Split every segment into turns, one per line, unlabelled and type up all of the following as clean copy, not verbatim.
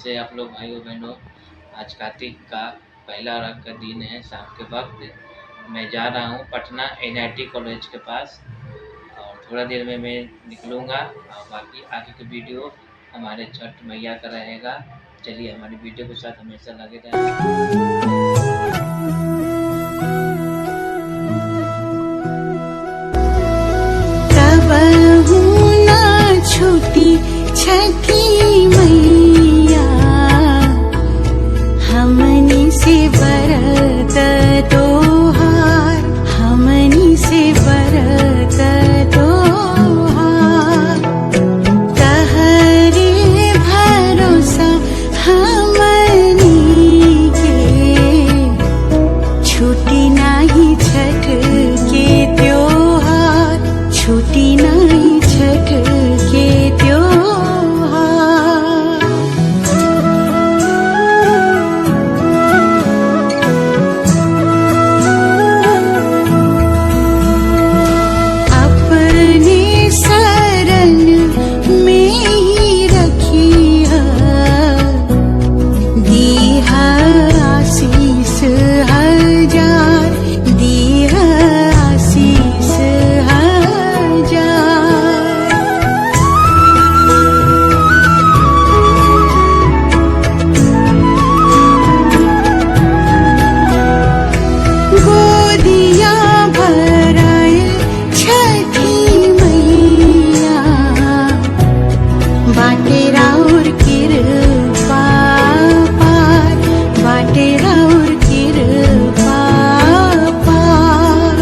कैसे आप लोग भाइयों बहनों। आज कार्तिक का पहला अर्घ का दिन है। शाम के वक्त मैं जा रहा हूँ पटना NIT कॉलेज के पास और थोड़ा देर में मैं निकलूँगा और बाकी आगे की वीडियो हमारे छठ मैया का रहेगा। चलिए हमारी वीडियो के साथ हमेशा लगे रहें।
छूटी छठी मैया हमनी से बरत तोहार, हमनी से बरत तोहार। तहरे भरोसा हमनी के छूटी नाही छठ के त्योहार, छूटी नाही छठ के त्योहार। अपने शरण में ही रखिया, दीहा आशीष हजार, दीहा आशीष हजार। गोदिया भराए छठी मैया, बाटे राउर कृपा पार, बाटे राउर कृपा पार।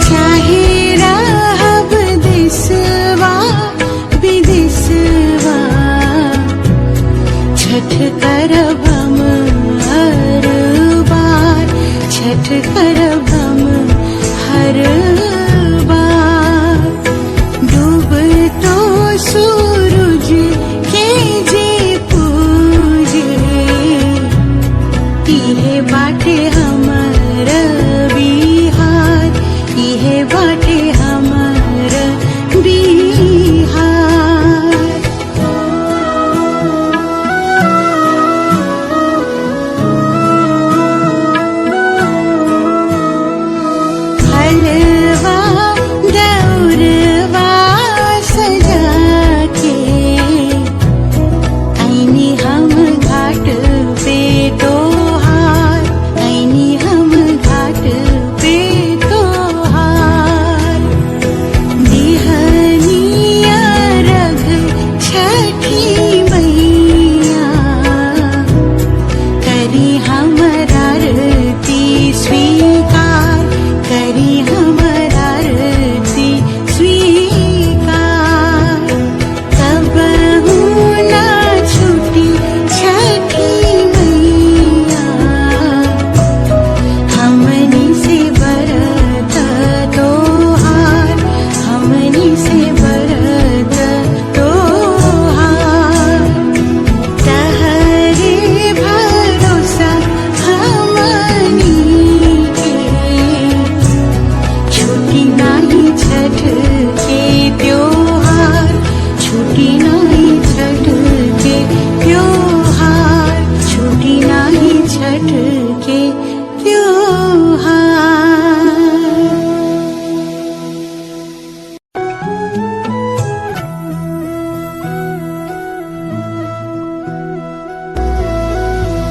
चाहे रहब देशवा विदेशवा, छठ करब हम हर बार, छठ करब हम हर बार। डूब तो सूरज के जे पूजे, इहे बाटे हमर बिहार, इहे बाटे हमर बिहार। हलवा दौरवा सजा के ऐनी हम घाट पे तोहार, ऐनी हम घाट पे तोहार। दिहनिया रघ छठी मैया, करी हमर आरती स्वीकार, करी हमर आरती स्वीकार। कबहू ना छूटी छठी मैया, हमनी से बरत तोहार, हमनी से बरत तोहार। तहरे भरोसा हमनी के छूटी नाही छठ के त्योहार, छूटी नाही छठ के त्योहार, छूटी नाही छठ के त्योहार।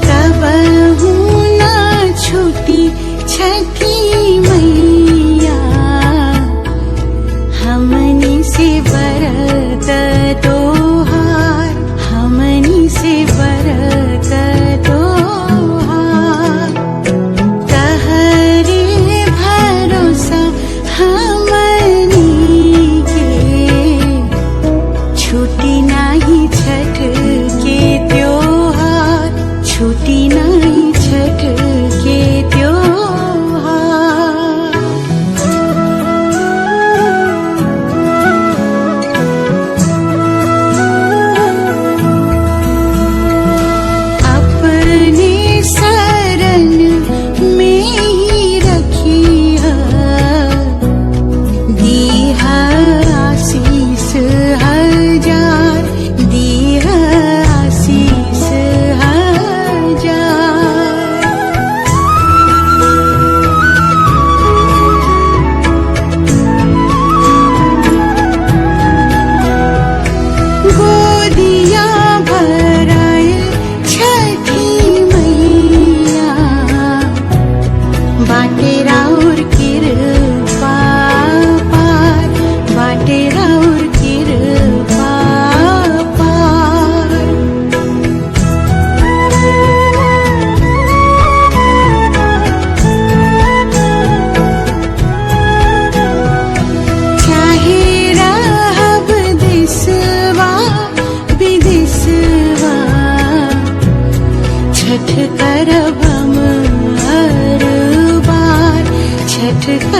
कबहू ना छूटी छठी मैया, हमनी से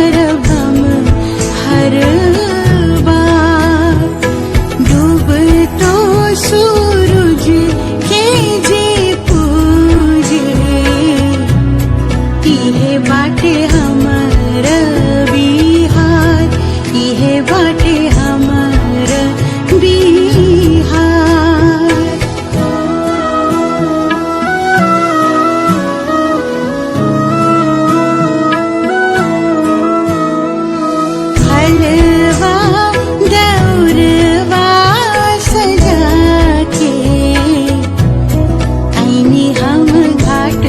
करब हम हर बार। डूबतो सूरज के जे पूजे, इहे बाटे हमर बिहार, इहे बाटे हमर बिहार। हलवा दौरवा सजा के आईनी हम घाट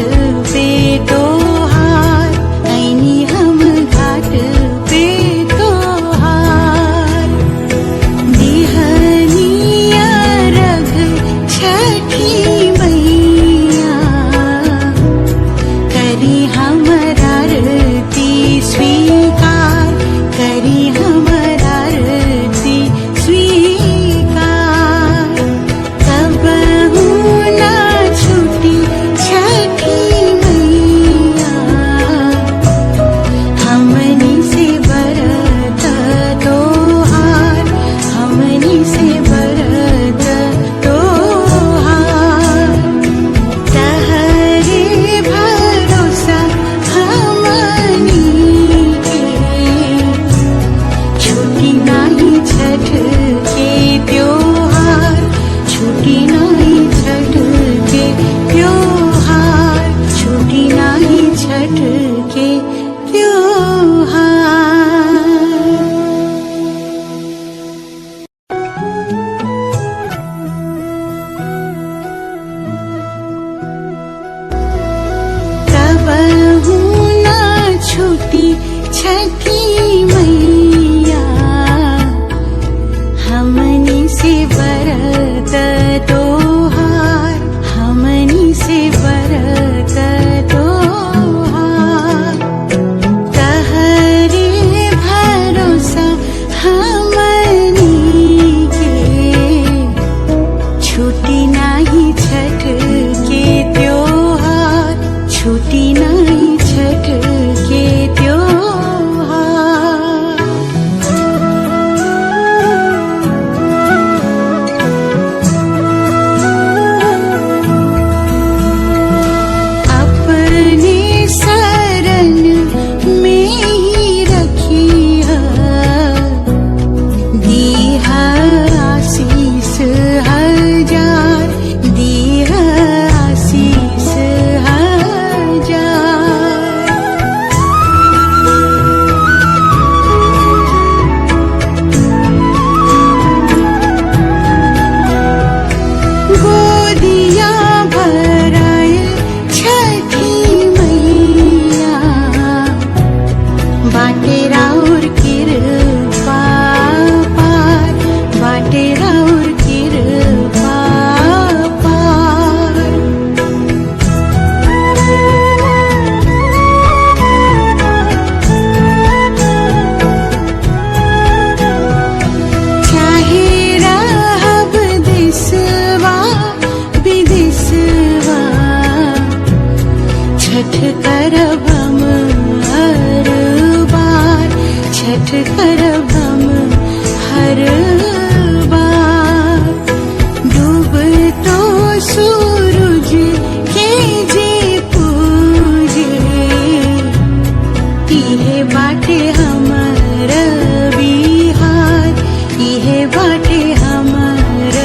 पे तोहार, आईनी हम घाट पे तोहार। दिहनिया रघ छठी मैया, करी हमर आरती स्वीकार, करी हमर आरती स्वीकार। कबहू ना छूटी छठी मैया, हमनी से बरत तोहार, हमनी से बरत तोहार। तहरे भरोसा हमनी के, छूटी नाही छठ के त्योहार, छूटी नाही छठ के त्योहार, छूटी नाही छठ के त्योहार। कबहू ना छूटी छठी मैया, हमनी से बरत तोहार, हमनी से बरत तोहार। तहरे भरोसा हमनी के, छूटी नाही छठ के त्योहार, छूटी नाही छठ के त्योहार। अपने शरण में ही रखिया, दीहा आशीष हजार, दीहा आशीष हजार। गोदिया भराए छठी मैया, बाटे राउर कृपा पार, बाटे राउर कृपा पार। चाहे रहब देशवा विदेशवा, छठ करब हम हर बार, छठ करब हम हर बार। डूबतो सूरज के जे पूजे, इहे बाटे हमर बिहार, इहे बाटे हमर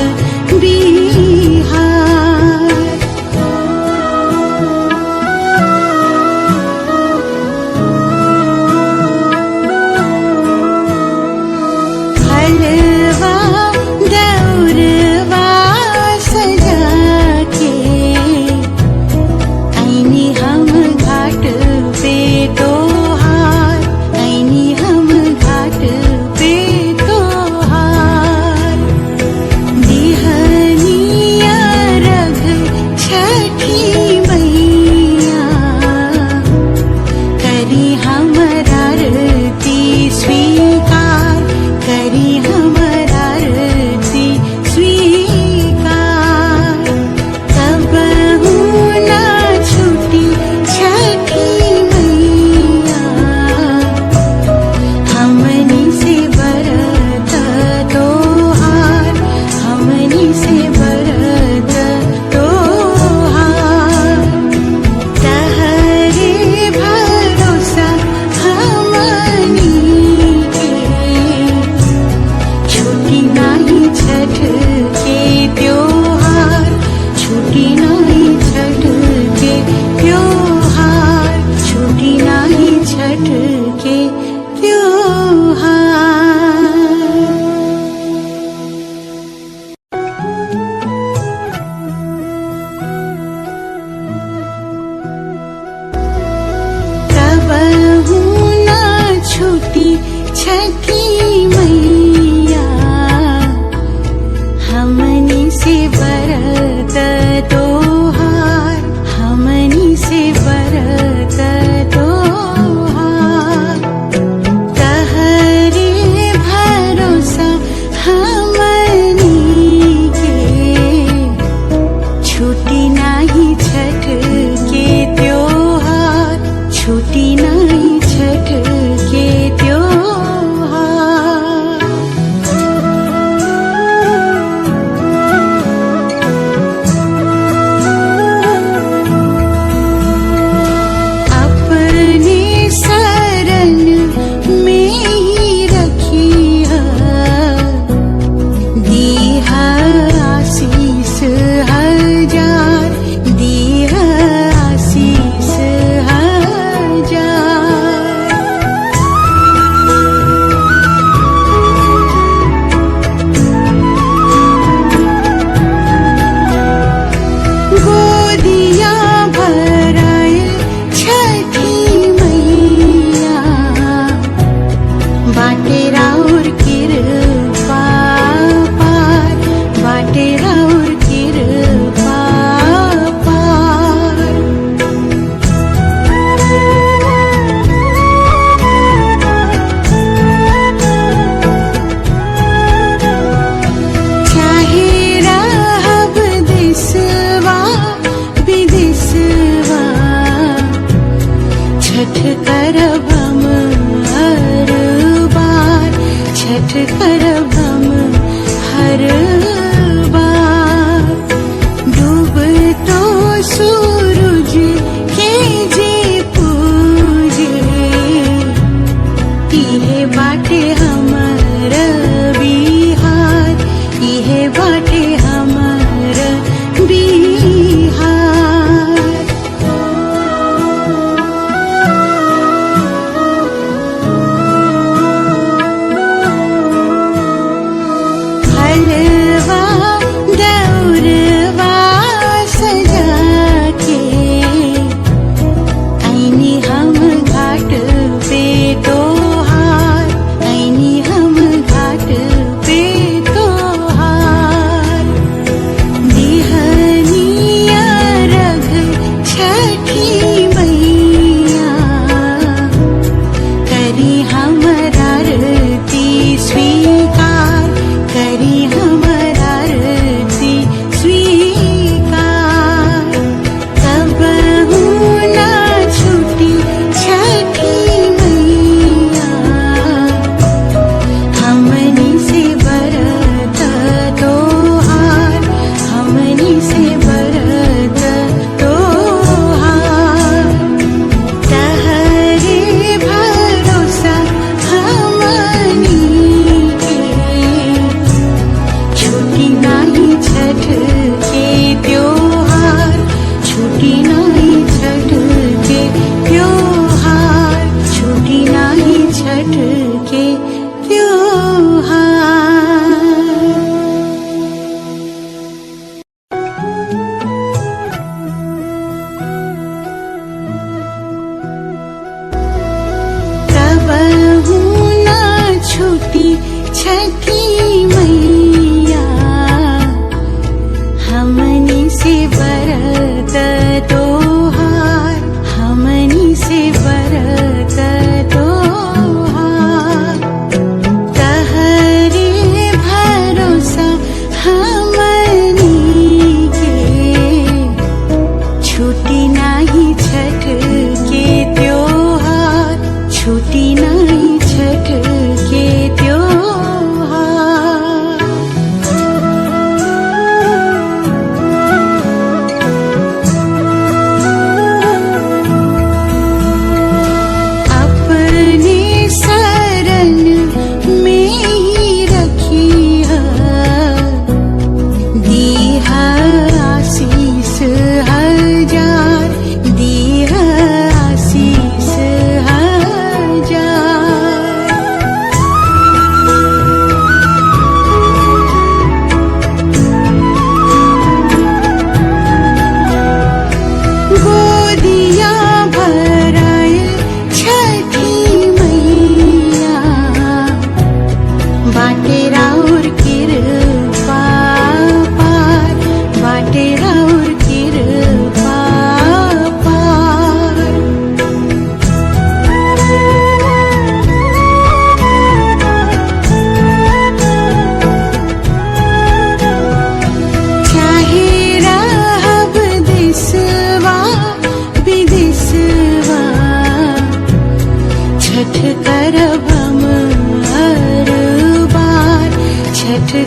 बिहार। छठी मैया हमनी से बरत तोहार, हमनी से बरत तोहार। तहरे भरोसा हमनी के छुटी नाही छठ के त्योहार, छुटी नाही छठ के त्योहार। अपने शरण में ही रखिया, दीहा आशीष हजार, दीहा आशीष हजार। गोदिया भराए छठी मैया, बाटे राउर कृपा पार, बाटे राउर कृपा पार। चाहे रहब देशवा विदेशवा, छठ करब हम हर बार, छठ करब हम हर बार। डूबतो सूरज के जे पूजे, इहे बाटे हमर बिहार, इहे बाटे हमर बिहार। हलवा दौरवा सजा के ऐनी हम घाट पे तोहार, ऐनी हम घाट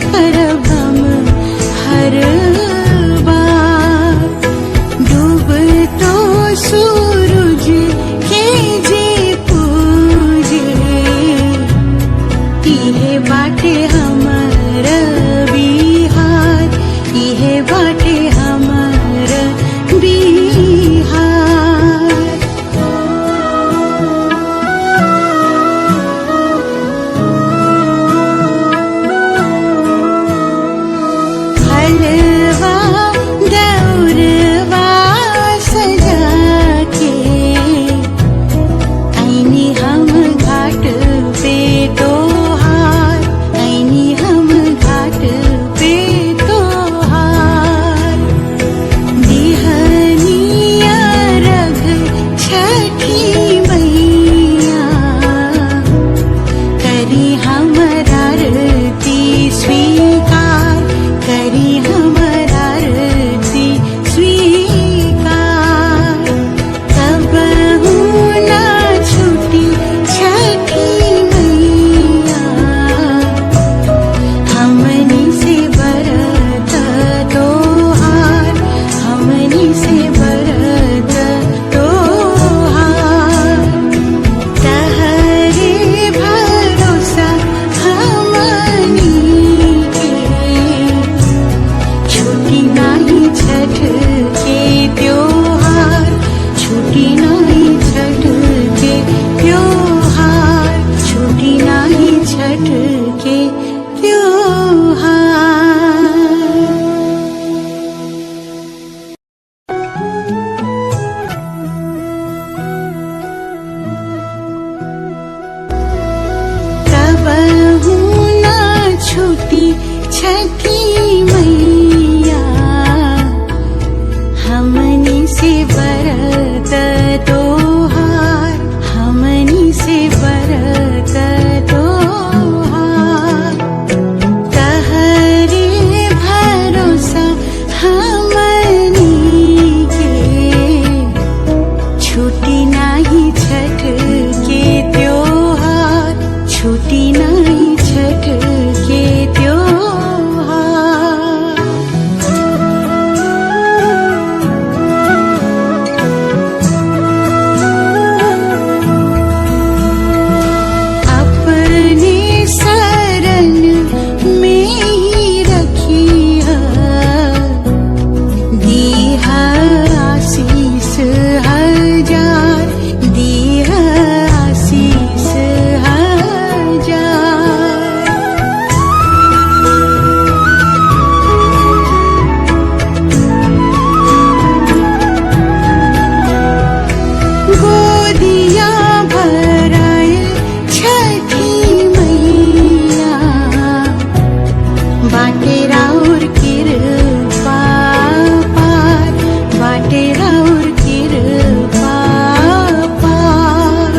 करब हम हर बार। डूबतो सूरज के जे पूजे, इहे बाटे हमर बिहार, इहे बाटे हमर बिहार। हलवा दौरवा सजा के आईनी हम घाट पे तोहार, आईनी हम घाट पे तोहार। दिहनिया रघ छठी मैया, करी हमर आरती स्वीकार, करी हमर आरती स्वीकार। कबहू ना छूटी छठी मैया, हमनी से बरत तोहार, हमनी से बरत तोहार। तहरे भरोसा हमनी के, छूटी नाही छठ के त्योहार, छूटी नाही छठ के त्योहार, छूटी नाही छठ के त्योहार। कबहू ना छूटी छठी मैया, हमनी से बरत तोहार, हमनी से बरत तोहार। तहरे भरोसा हमनी के, छूटी नाही छठ के त्योहार, छूटी नाही छठ के त्योहार। अपने शरण में ही रखिया, दीहा आशीष हजार, दीहा आशीष हजार। गोदिया भराए छठी मैया, बाटे राउर कृपा पार, बाटे राउर कृपा पार।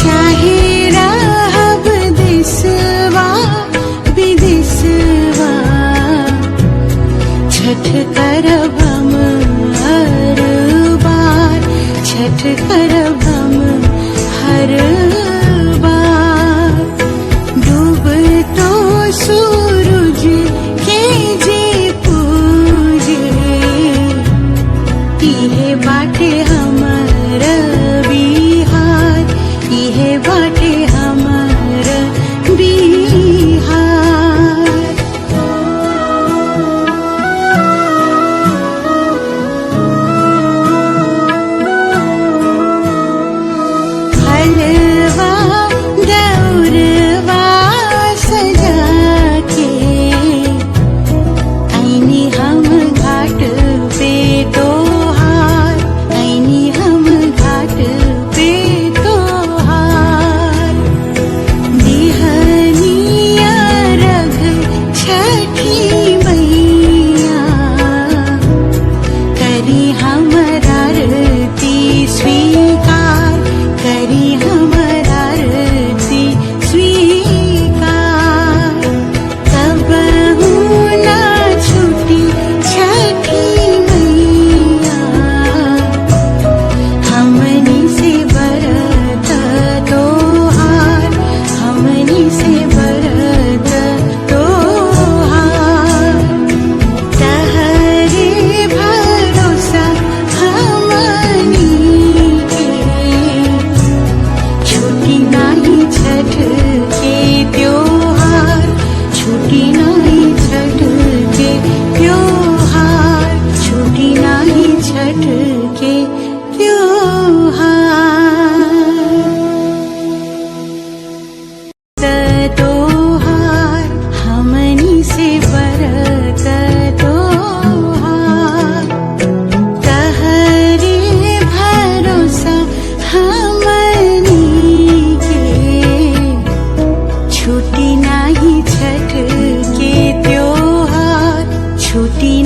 चाहे रहब देशवा विदेशवा, छठ करब हम हर बार, छठ करब हम हर बार। डूबतो सूरज के जे पूजे, इहे बाटे हमर बिहार, इहे बाटे हमर बिहार। हल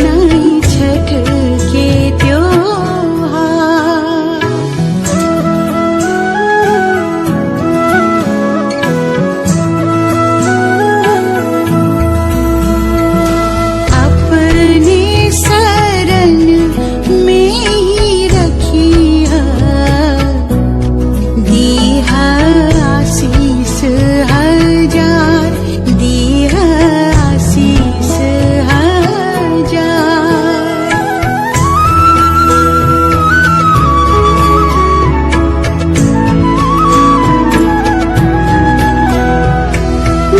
नहीं छठ के त्योहार। अपने शरण में ही रखिया दीहा आशीष हजार, दीहा आशीष हजार।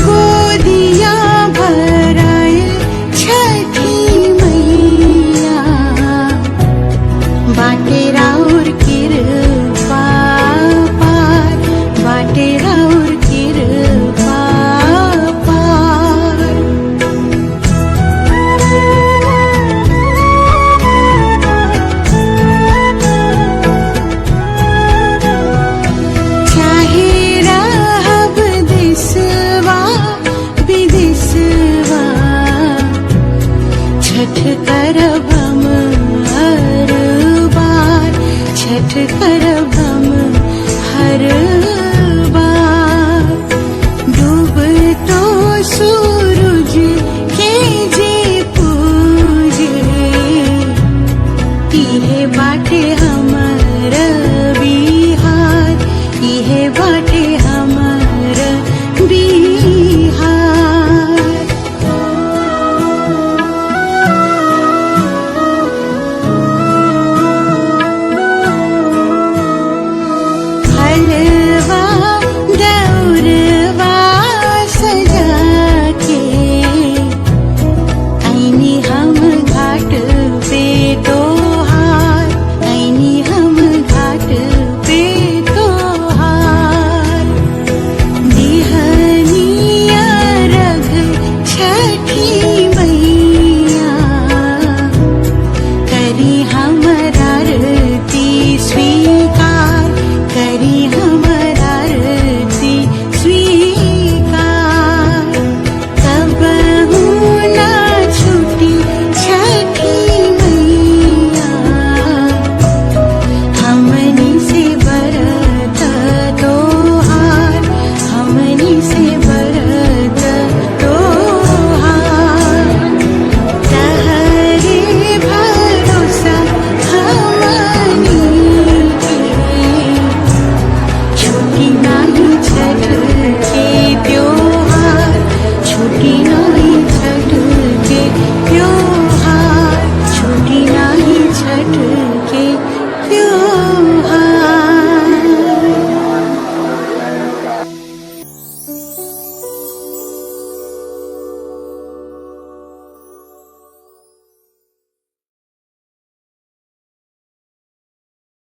गोदिया भराए छठी मैया बाटे राउर कृपा पार, बाटे राउर कृपा पार। चाहे रहब देशवा विदेशवा, छठ करब हम हर बार, छठ करब हम हर